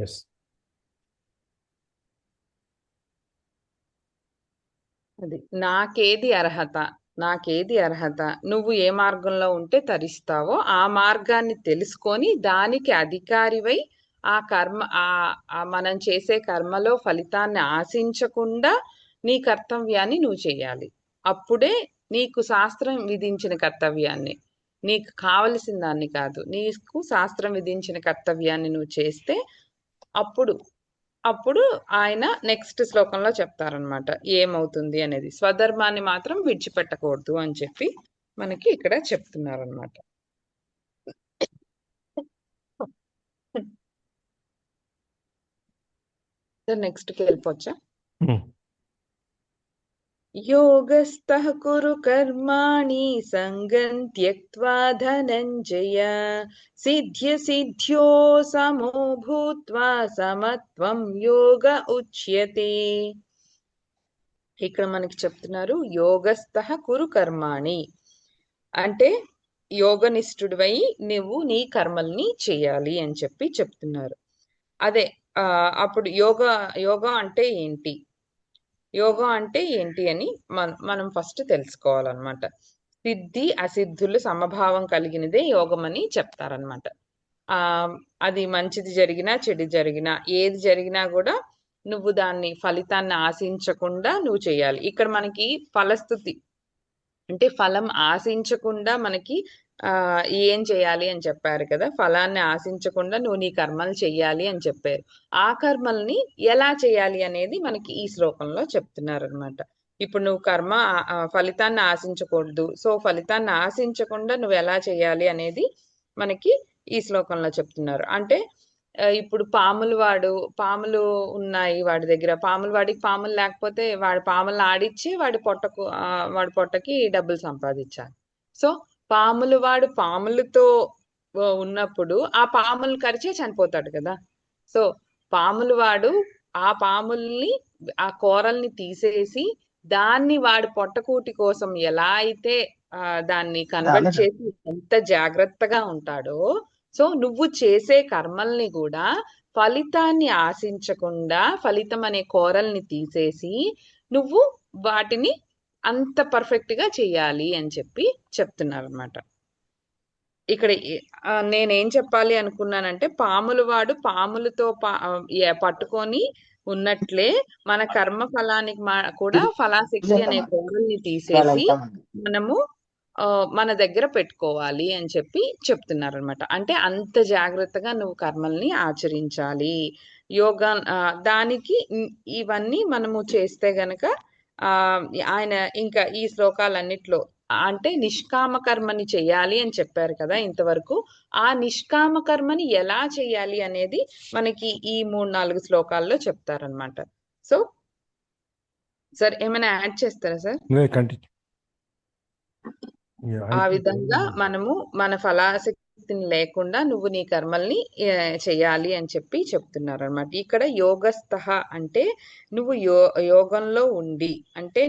Yes. అది నాకేది అర్హత, నాకేది అర్హత, నువ్వు ఏ మార్గంలో ఉంటే తరిస్తావో ఆ మార్గాన్ని తెలుసుకొని దానికి అధికారివై ఆ కర్మ ఆ మనం చేసే కర్మలో ఫలితాన్ని ఆశించకుండా నీ కర్తవ్యాన్ని నువ్వు చేయాలి. అప్పుడే నీకు శాస్త్రం విధించిన కర్తవ్యాన్ని, నీకు కావలసిన దాన్ని కాదు, నీకు శాస్త్రం విధించిన కర్తవ్యాన్ని నువ్వు చేస్తే అప్పుడు అప్పుడు ఆయన నెక్స్ట్ శ్లోకంలో చెప్తారనమాట ఏమవుతుంది అనేది. స్వధర్మాన్ని మాత్రం విడిచిపెట్టకూడదు అని చెప్పి మనకి ఇక్కడ చెప్తున్నారనమాట. నెక్స్ట్కి వెళ్ళిపోవచ్చా? योगस्थः कुरु कर्माणि सङ्गं त्यक्त्वा धनञ्जय सिद्ध्यसिद्ध्यो समो भूत्वा समत्वं योग उच्यते. ఇక్కడ మనకి చెప్తున్నారు యోగస్థః కురు కర్మాణి అంటే యోగనిష్ఠుడివై నువ్వు నీ కర్మల్ని చేయాలి అని చెప్పి చెప్తున్నారు. అదే అప్పుడు యోగా అంటే ఏంటి, యోగం అంటే ఏంటి అని మనం ఫస్ట్ తెలుసుకోవాలన్నమాట. సిద్ధి అసిద్ధులు సమభావం కలిగినదే యోగం అని చెప్తారనమాట. ఆ అది మంచిది జరిగినా చెడు జరిగినా ఏది జరిగినా కూడా నువ్వు దాన్ని ఫలితాన్ని ఆశించకుండా నువ్వు చేయాలి. ఇక్కడ మనకి ఫలస్థుతి అంటే ఫలం ఆశించకుండా మనకి ఏం చేయాలి అని చెప్పారు కదా, ఫలాన్ని ఆశించకుండా నువ్వు నీ కర్మలు చెయ్యాలి అని చెప్పారు. ఆ కర్మల్ని ఎలా చేయాలి అనేది మనకి ఈ శ్లోకంలో చెప్తున్నారు అనమాట. ఇప్పుడు నువ్వు ఫలితాన్ని ఆశించకూడదు, సో ఫలితాన్ని ఆశించకుండా నువ్వు ఎలా చేయాలి అనేది మనకి ఈ శ్లోకంలో చెప్తున్నారు. అంటే ఇప్పుడు పాములు ఉన్నాయి వాడి దగ్గర, వాడికి పాములు లేకపోతే వాడి పాములను ఆడిచ్చి వాడి పొట్టకి డబ్బులు సంపాదించాలి. సో వాడు పాములతో ఉన్నప్పుడు ఆ పాములు కరిచే చనిపోతాడు కదా. సో వాడు ఆ పాముల్ని ఆ కూరల్ని తీసేసి దాన్ని వాడి పొట్టకూటి కోసం ఎలా అయితే దాన్ని కన్వర్ట్ చేసి ఎంత జాగ్రత్తగా ఉంటాడో, సో నువ్వు చేసే కర్మల్ని కూడా ఫలితాన్ని ఆశించకుండా ఫలితం అనే కోరల్ని తీసేసి నువ్వు వాటిని అంత పర్ఫెక్ట్ గా చెయ్యాలి అని చెప్పి చెప్తున్నారు అనమాట. ఇక్కడ నేనేం చెప్పాలి అనుకున్నానంటే వాడు పాములతో పట్టుకొని ఉన్నట్లే మన కర్మ ఫలానికి కూడా ఫలాశక్తి అనే కోరల్ని తీసేసి మనము మన దగ్గర పెట్టుకోవాలి అని చెప్పి చెప్తున్నారు అనమాట. అంటే అంత జాగ్రత్తగా నువ్వు కర్మల్ని ఆచరించాలి. యోగా దానికి ఇవన్నీ మనము చేస్తే గనక ఆయన ఇంకా ఈ శ్లోకాలన్నిట్లో అంటే నిష్కామ కర్మని చెయ్యాలి అని చెప్పారు కదా ఇంతవరకు. ఆ నిష్కామ కర్మని ఎలా చెయ్యాలి అనేది మనకి ఈ 3-4 శ్లోకాల్లో చెప్తారనమాట. సో సార్ ఏమైనా యాడ్ చేస్తారా సార్? ఆ విధంగా మనము మన ఫలాశక్తిని లేకుండా నువ్వు నీ కర్మల్ని చెయ్యాలి అని చెప్పి చెప్తున్నారు అనమాట. ఇక్కడ యోగస్థ అంటే నువ్వు యోగంలో ఉండి అంటే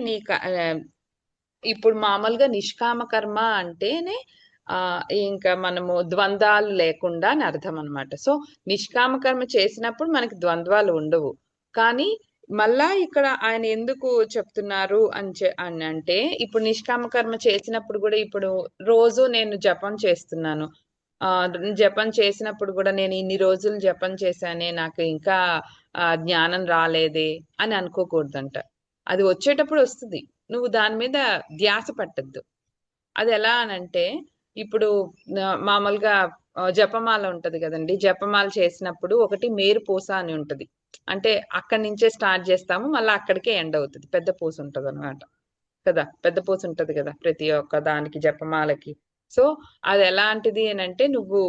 ఇప్పుడు మామూలుగా నిష్కామ కర్మ అంటేనే ఇంకా మనము ద్వంద్వాలు లేకుండా అని అర్థం అనమాట. సో నిష్కామ కర్మ చేసినప్పుడు మనకి ద్వంద్వాలు ఉండవు. కానీ మళ్ళా ఇక్కడ ఆయన ఎందుకు చెప్తున్నారు అని అంటే ఇప్పుడు నిష్కామ కర్మ చేసినప్పుడు కూడా ఇప్పుడు రోజు నేను జపం చేస్తున్నాను, జపం చేసినప్పుడు కూడా నేను ఇన్ని రోజులు జపం చేశానే నాకు ఇంకా జ్ఞానం రాలేదే అని అనుకోకూడదంట. అది వచ్చేటప్పుడు వస్తుంది, నువ్వు దాని మీద ధ్యాస పట్టద్దు. అది ఎలా అనంటే ఇప్పుడు మామూలుగా జపమాల ఉంటది కదండి, జపమాల చేసినప్పుడు ఒకటి మేరు పూస అని ఉంటది. అంటే అక్కడి నుంచే స్టార్ట్ చేస్తాము మళ్ళీ అక్కడికే ఎండ్ అవుతుంది. పెద్ద పూస ఉంటది అనమాట కదా, పెద్ద పూస ఉంటది కదా ప్రతి ఒక్క దానికి జపమాలకి. సో అది ఎలాంటిది అని అంటే నువ్వు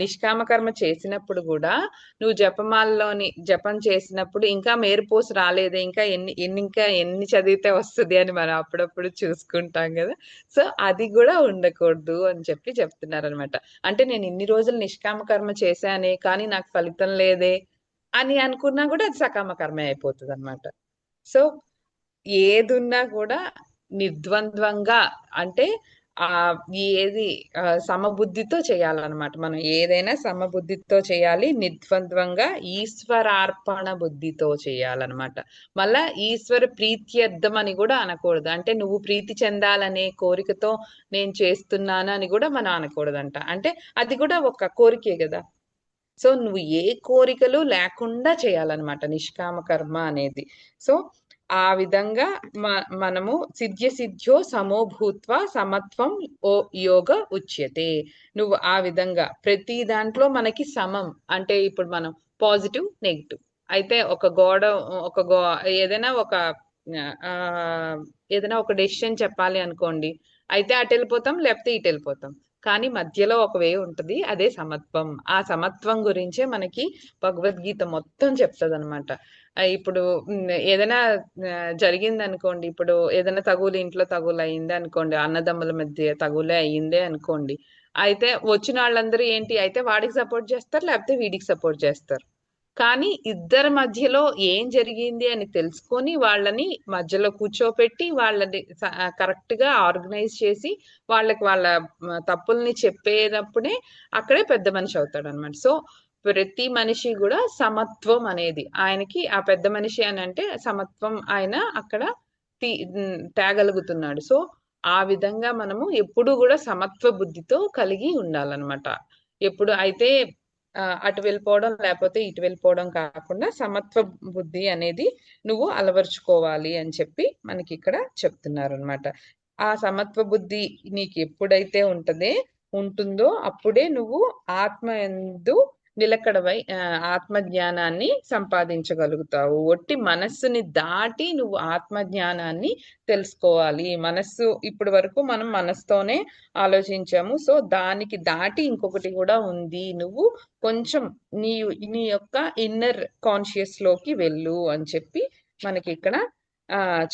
నిష్కామ కర్మ చేసినప్పుడు కూడా నువ్వు జపం చేసినప్పుడు ఇంకా మేరుపూస రాలేదు, ఇంకా ఎన్ని చదివితే వస్తుంది అని మనం అప్పుడప్పుడు చూసుకుంటాం కదా. సో అది కూడా ఉండకూడదు అని చెప్పి చెప్తున్నారు అనమాట. అంటే నేను ఇన్ని రోజులు నిష్కామ కర్మ చేశానే కానీ నాకు ఫలితం లేదే అని అనుకున్నా కూడా అది సకామ కర్మే అయిపోతుంది అనమాట. సో ఏదున్నా కూడా నిర్ద్వంద్వంగా అంటే ఆ ఏది సమబుద్ధితో చేయాలన్నమాట. మనం ఏదైనా సమబుద్ధితో చేయాలి, నిర్ద్వంద్వంగా ఈశ్వరార్పణ బుద్ధితో చేయాలన్నమాట. మళ్ళా ఈశ్వర ప్రీత్యర్థం అని కూడా అనకూడదు. అంటే నువ్వు ప్రీతి చెందాలనే కోరికతో నేను చేస్తున్నాను అని కూడా మనం అనకూడదంట. అంటే అది కూడా ఒక కోరికే కదా. సో నువ్వు ఏ కోరికలు లేకుండా చేయాలన్నమాట నిష్కామ కర్మ అనేది. సో ఆ విధంగా మనము సిద్ధ్య సిద్ధ్యో సమో భూత్వ సమత్వం ఓ యోగ ఉచ్యతే. నువ్వు ఆ విధంగా ప్రతి దాంట్లో మనకి సమం అంటే ఇప్పుడు మనం పాజిటివ్ నెగిటివ్ అయితే ఒక ఏదైనా ఒక ఆ ఏదైనా ఒక డెసిషన్ చెప్పాలి అనుకోండి, అయితే అటు వెళ్ళిపోతాం లేకపోతే ఇటు వెళ్ళిపోతాం. కానీ మధ్యలో ఒక వే ఉంటది, అదే సమత్వం. ఆ సమత్వం గురించే మనకి భగవద్గీత మొత్తం చెప్తుంది అనమాట. ఇప్పుడు ఏదైనా జరిగింది అనుకోండి, ఇప్పుడు ఏదైనా తగులు ఇంట్లో తగులు అయింది అనుకోండి, అన్నదమ్ముల మధ్య తగులే అయ్యిందే అనుకోండి, అయితే వచ్చిన వాళ్ళందరూ ఏంటి అయితే వాడికి సపోర్ట్ చేస్తారు లేకపోతే వీడికి సపోర్ట్ చేస్తారు. కానీ ఇద్దరి మధ్యలో ఏం జరిగింది అని తెలుసుకొని వాళ్ళని మధ్యలో కూర్చోపెట్టి వాళ్ళని కరెక్ట్ గా ఆర్గనైజ్ చేసి వాళ్ళకి వాళ్ళ తప్పుల్ని చెప్పేటప్పుడే అక్కడే పెద్ద మనిషి అవుతాడు అనమాట. సో ప్రతి మనిషి కూడా సమత్వం అనేది ఆయనకి, ఆ పెద్ద మనిషి అని అంటే సమత్వం ఆయన అక్కడ తేగలుగుతున్నాడు. సో ఆ విధంగా మనము ఎప్పుడు కూడా సమత్వ బుద్ధితో కలిగి ఉండాలన్నమాట. ఎప్పుడు అయితే అటు వెళ్ళిపోవడం లేకపోతే ఇటు వెళ్ళిపోవడం కాకుండా సమత్వ బుద్ధి అనేది నువ్వు అలవర్చుకోవాలి అని చెప్పి మనకి ఇక్కడ చెప్తున్నారు అనమాట. ఆ సమత్వ బుద్ధి నీకు ఎప్పుడైతే ఉంటుందో అప్పుడే నువ్వు ఆత్మ యందు నిలకడవై ఆత్మ జ్ఞానాన్ని సంపాదించగలుగుతావు. ఒట్టి మనస్సుని దాటి నువ్వు ఆత్మ జ్ఞానాన్ని తెలుసుకోవాలి. మనస్సు ఇప్పటి వరకు మనం మనసుతోనే ఆలోచించాము. సో దానికి దాటి ఇంకొకటి కూడా ఉంది. నువ్వు కొంచెం నీ నీ యొక్క ఇన్నర్ కాన్షియస్ లోకి వెళ్ళు అని చెప్పి మనకి ఇక్కడ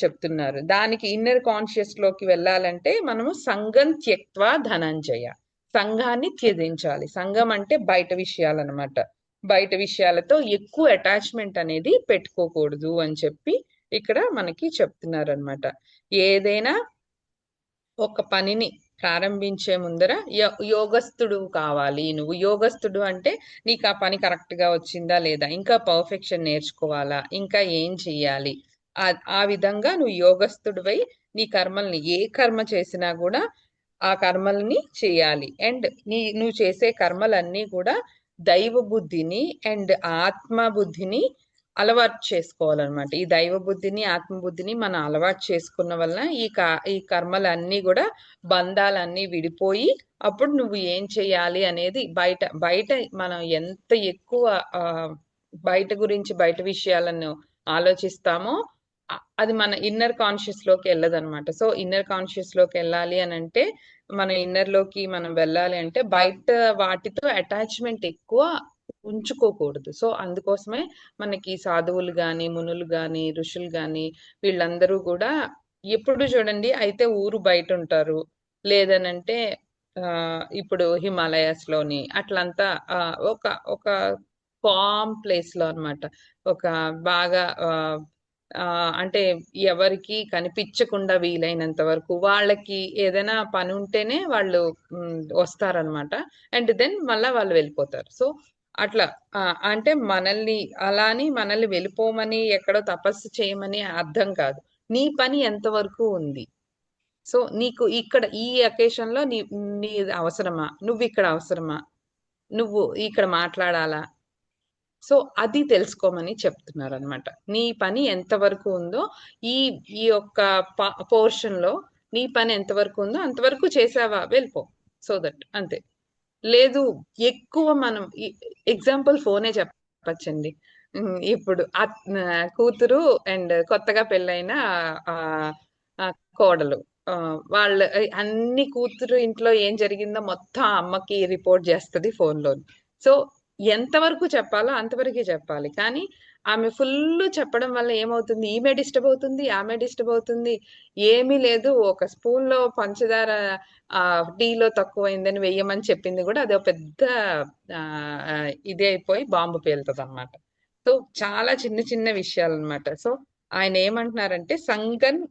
చెప్తున్నారు. దానికి ఇన్నర్ కాన్షియస్ లోకి వెళ్ళాలంటే మనము సంఘం త్యక్వా ధనంజయ, సంఘాన్ని త్యజించాలి. సంఘం అంటే బయట విషయాలు అనమాట. బయట విషయాలతో ఎక్కువ అటాచ్మెంట్ అనేది పెట్టుకోకూడదు అని చెప్పి ఇక్కడ మనకి చెప్తున్నారు అనమాట. ఏదైనా ఒక పనిని ప్రారంభించే ముందర యోగస్థుడు కావాలి. నువ్వు యోగస్థుడు అంటే నీకు ఆ పని కరెక్ట్ గా వచ్చిందా లేదా, ఇంకా పర్ఫెక్షన్ నేర్చుకోవాలా, ఇంకా ఏం చెయ్యాలి, ఆ విధంగా నువ్వు యోగస్థుడివై నీ కర్మల్ని ఏ కర్మ చేసినా కూడా ఆ కర్మల్ని చేయాలి. అండ్ నువ్వు చేసే కర్మలన్నీ కూడా దైవ బుద్ధిని అండ్ ఆత్మ బుద్ధిని అలవాటు చేసుకోవాలన్నమాట. ఈ దైవ బుద్ధిని ఆత్మ బుద్ధిని మనం అలవాటు చేసుకున్న వలన ఈ కర్మలన్నీ కూడా బంధాలన్నీ విడిపోయి అప్పుడు నువ్వు ఏం చేయాలి అనేది బయట బయట మనం ఎంత ఎక్కువ బయట గురించి బయట విషయాలను ఆలోచిస్తామో అది మన ఇన్నర్ కాన్షియస్ లోకి వెళ్ళదన్నమాట. సో ఇన్నర్ కాన్షియస్ లోకి వెళ్ళాలి అని అంటే మన ఇన్నర్ లోకి మనం వెళ్ళాలి అంటే బయట వాటితో అటాచ్మెంట్ ఎక్కువ ఉంచుకోకూడదు. సో అందుకోసమే మనకి సాధువులు గాని మునులు గాని ఋషులు గాని వీళ్ళందరూ కూడా ఎప్పుడు చూడండి అయితే ఊరు బయట ఉంటారు, లేదనంటే ఇప్పుడు హిమాలయాస్ లోని అట్లంతా ఒక ఒక కామ్ ప్లేస్ లో అన్నమాట. ఒక బాగా అంటే ఎవరికి కనిపించకుండా వీలైనంత వరకు వాళ్ళకి ఏదైనా పని ఉంటేనే వాళ్ళు వస్తారనమాట. అండ్ దెన్ మళ్ళా వాళ్ళు వెళ్ళిపోతారు. సో అట్లా అంటే మనల్ని అలా అని మనల్ని వెళ్ళిపోమని ఎక్కడో తపస్సు చేయమని అర్థం కాదు. నీ పని ఎంతవరకు ఉంది, సో నీకు ఇక్కడ ఈ అకేషన్ లో నీ అవసరమా, నువ్వు ఇక్కడ అవసరమా, నువ్వు ఇక్కడ మాట్లాడాలా, సో అది తెలుసుకోమని చెప్తున్నారు అనమాట. నీ పని ఎంతవరకు ఉందో ఈ ఈ యొక్క పోర్షన్ లో నీ పని ఎంతవరకు ఉందో అంతవరకు చేసావా వెళ్ళిపో, సో దట్ అంతే. లేదు ఎక్కువ మనం ఎగ్జాంపుల్ ఫోనే చెప్పచ్చండి. ఇప్పుడు కూతురు అండ్ కొత్తగా పెళ్ళైన కోడలు వాళ్ళ అన్ని కూతురు ఇంట్లో ఏం జరిగిందో మొత్తం అమ్మకి రిపోర్ట్ చేస్తుంది ఫోన్లో. సో ఎంతవరకు చెప్పాలో అంతవరకే చెప్పాలి. కానీ ఆమె ఫుల్ చెప్పడం వల్ల ఏమవుతుంది, ఈమె డిస్టర్బ్ అవుతుంది, ఆమె డిస్టర్బ్ అవుతుంది. ఏమీ లేదు, ఒక స్పూన్ లో పంచదార టీలో తక్కువైందని వెయ్యమని చెప్పింది కూడా అది ఒక పెద్ద ఇదే అయిపోయి బాంబు పేలుతుంది అనమాట. సో చాలా చిన్న చిన్న విషయాలు అనమాట. సో ఆయన ఏమంటున్నారంటే సంగన్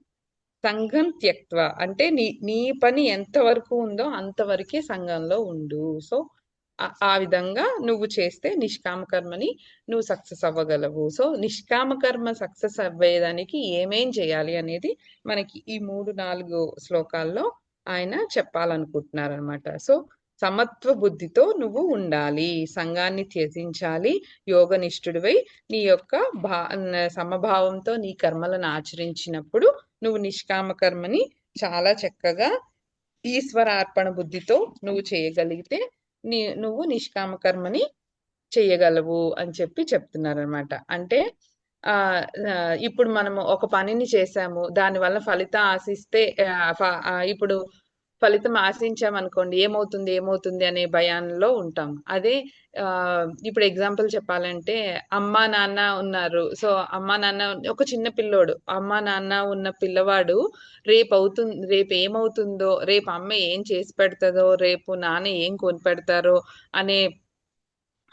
సంఘం త్యక్త్వ అంటే నీ పని ఎంతవరకు ఉందో అంతవరకే సంఘంలో ఉండు. సో ఆ విధంగా నువ్వు చేస్తే నిష్కామ కర్మని నువ్వు సక్సెస్ అవ్వగలవు. సో నిష్కామ కర్మ సక్సెస్ అవ్వేదానికి ఏమేం చేయాలి అనేది మనకి ఈ 3-4 శ్లోకాల్లో ఆయన చెప్పాలనుకుంటున్నారనమాట. సో సమత్వ బుద్ధితో నువ్వు ఉండాలి, సంఘాన్ని త్యజించాలి, యోగనిష్ఠుడివై నీ యొక్క సమభావంతో నీ కర్మలను ఆచరించినప్పుడు నువ్వు నిష్కామ కర్మని చాలా చక్కగా ఈశ్వరార్పణ బుద్ధితో నువ్వు చేయగలిగితే నువ్వు నిష్కామ కర్మని చెయ్యగలవు అని చెప్పి చెప్తున్నారనమాట. అంటే ఇప్పుడు మనము ఒక పనిని చేసాము, దానివల్ల ఫలితం ఆశిస్తే ఇప్పుడు ఫలితం ఆశించామనుకోండి, ఏమవుతుంది ఏమవుతుంది అనే భయంలో ఉంటాం. అదే ఇప్పుడు ఎగ్జాంపుల్ చెప్పాలంటే అమ్మా నాన్న ఉన్నారు. సో అమ్మా నాన్న ఒక చిన్న పిల్లోడు, అమ్మా నాన్న ఉన్న పిల్లవాడు రేపు ఏమవుతుందో, రేపు అమ్మ ఏం చేసి పెడతదో, రేపు నాన్న ఏం కొని పెడతారో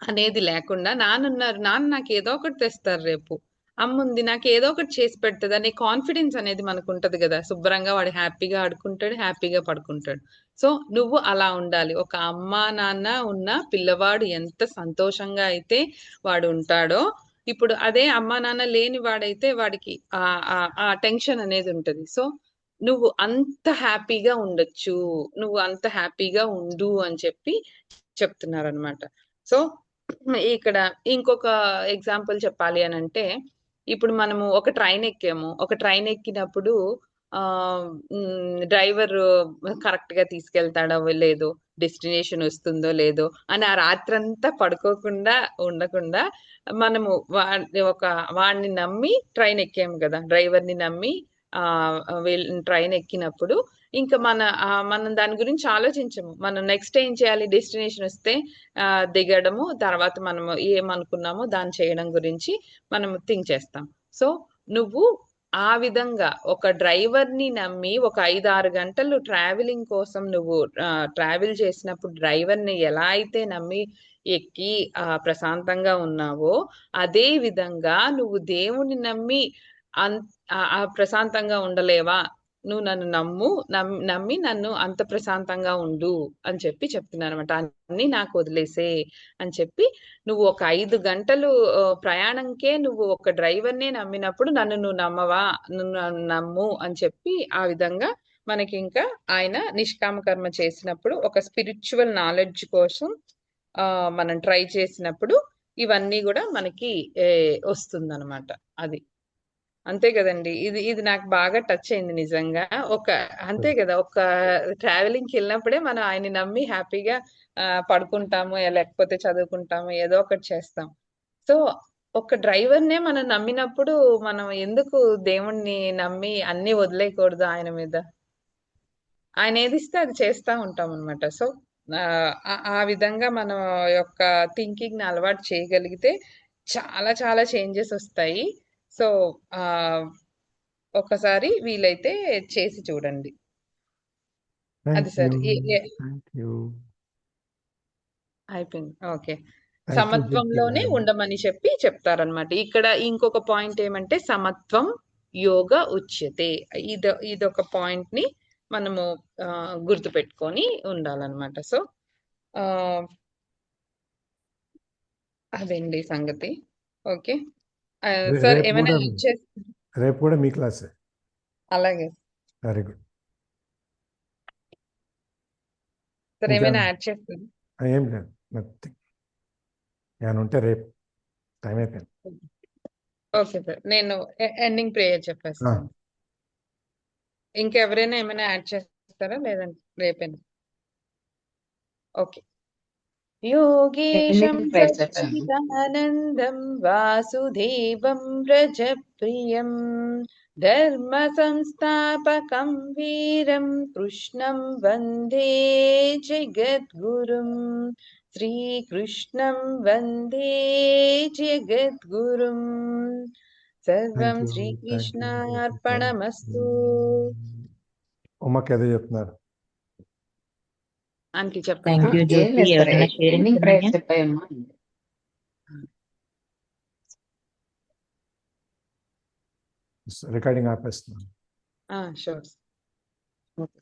అనేది లేకుండా నాన్నున్నారు, నాన్న నాకు ఏదో ఒకటి తెస్తారు, రేపు అమ్ముంది నాకు ఏదో ఒకటి చేసి పెడుతుంది అనే కాన్ఫిడెన్స్ అనేది మనకు ఉంటది కదా. శుభ్రంగా వాడు హ్యాపీగా ఆడుకుంటాడు, హ్యాపీగా పడుకుంటాడు. సో నువ్వు అలా ఉండాలి. ఒక అమ్మా నాన్న ఉన్న పిల్లవాడు ఎంత సంతోషంగా అయితే వాడు ఉంటాడో, ఇప్పుడు అదే అమ్మా నాన్న లేని వాడైతే వాడికి ఆ టెన్షన్ అనేది ఉంటది. సో నువ్వు అంత హ్యాపీగా ఉండొచ్చు, నువ్వు అంత హ్యాపీగా ఉండు అని చెప్పి చెప్తున్నారనమాట. సో ఇక్కడ ఇంకొక ఎగ్జాంపుల్ చెప్పాలి అని అంటే, ఇప్పుడు మనము ఒక ట్రైన్ ఎక్కాము, ఒక ట్రైన్ ఎక్కినప్పుడు డ్రైవర్ కరెక్ట్ గా తీసుకెళ్తాడో లేదో, డెస్టినేషన్ వస్తుందో లేదో అని ఆ రాత్రంతా పడుకోకుండా ఉండకుండా మనము వాడిని నమ్మి ట్రైన్ ఎక్కాము కదా, డ్రైవర్ ని నమ్మి ట్రైన్ ఎక్కినప్పుడు ఇంకా మనం దాని గురించి ఆలోచించము. మనం నెక్స్ట్ ఏం చేయాలి, డెస్టినేషన్ వస్తే దిగడము, తర్వాత మనము ఏమనుకున్నామో దాన్ని చేయడం గురించి మనం థింక్ చేస్తాం. సో నువ్వు ఆ విధంగా ఒక డ్రైవర్ ని నమ్మి ఒక 5-6 గంటలు ట్రావెలింగ్ కోసం నువ్వు ట్రావెల్ చేసినప్పుడు డ్రైవర్ ని ఎలా అయితే నమ్మి ఎక్కి ప్రశాంతంగా ఉన్నావో, అదే విధంగా నువ్వు దేవుణ్ణి నమ్మి ప్రశాంతంగా ఉండలేవా? నువ్వు నన్ను నమ్మి నన్ను అంత ప్రశాంతంగా ఉండు అని చెప్పి చెప్తున్నారన్నమాట. అన్ని నాకు వదిలేసే అని చెప్పి, నువ్వు ఒక 5 గంటలు ప్రయాణంకే నువ్వు ఒక డ్రైవర్నే నమ్మినప్పుడు నువ్వు నమ్మవా, నువ్వు నమ్ము అని చెప్పి ఆ విధంగా మనకి ఇంకా ఆయన నిష్కామ కర్మ చేసినప్పుడు ఒక స్పిరిచువల్ నాలెడ్జ్ కోసం మనం ట్రై చేసినప్పుడు ఇవన్నీ కూడా మనకి వస్తుందన్నమాట. అది అంతే కదండి. ఇది నాకు బాగా టచ్ అయింది నిజంగా. అంతే కదా, ఒక ట్రావెలింగ్ కి వెళ్ళినప్పుడే మనం ఆయన్ని నమ్మి హ్యాపీగా పడుకుంటాము, లేకపోతే చదువుకుంటాము, ఏదో ఒకటి చేస్తాం. సో ఒక డ్రైవర్నే మనం నమ్మినప్పుడు మనం ఎందుకు దేవుణ్ణి నమ్మి అన్ని వదిలేయకూడదు ఆయన మీద? ఆయన ఏది ఇస్తే అది చేస్తా ఉంటాం అనమాట. సో ఆ విధంగా మన యొక్క థింకింగ్ ని అలవాటు చేయగలిగితే చాలా చాలా చేంజెస్ వస్తాయి. సో ఒకసారి వీలైతే చేసి చూడండి. అది సార్ అయిపోయింది. ఓకే. సమత్వంలోనే ఉండమని చెప్పి చెప్తారనమాట. ఇక్కడ ఇంకొక పాయింట్ ఏమంటే సమత్వం యోగ ఉచ్యతే. ఇదొక పాయింట్ ని మనము గుర్తుపెట్టుకొని ఉండాలన్నమాట. సో అదండి సంగతి. ఓకే సార్, ఏమైనా రేపు కూడా మీ క్లాసే? అలాగే. వెరీ గుడ్ సార్, ఏమైనా యాడ్ చేస్తారు? ఏం లేదు, నథింగ్. ఏమైనా ఉంటే రేపు. టైం అయిపోయింది. ఓకే సార్, నేను ఎండింగ్ ప్రేయర్ చెప్పేస్తాను. ఇంకెవరైనా ఏమైనా యాడ్ చేస్తారా లేదంటే రేపేనా? ఓకే. యోగేశం సచ్చిదానందం వాసుదేవం వ్రజప్రియం ధర్మ సంస్థాపకం వీరం కృష్ణం వందే జగద్గురుం. శ్రీకృష్ణం వందే జగద్గురుం. సర్వం శ్రీకృష్ణార్పణమస్తు. ఉమ్మకి ఏదో చెప్తున్నారు. ఆంటీ చెప్పండి. రికార్డింగ్ ఆపేస్తున్నాను. షూర్. ఓకే.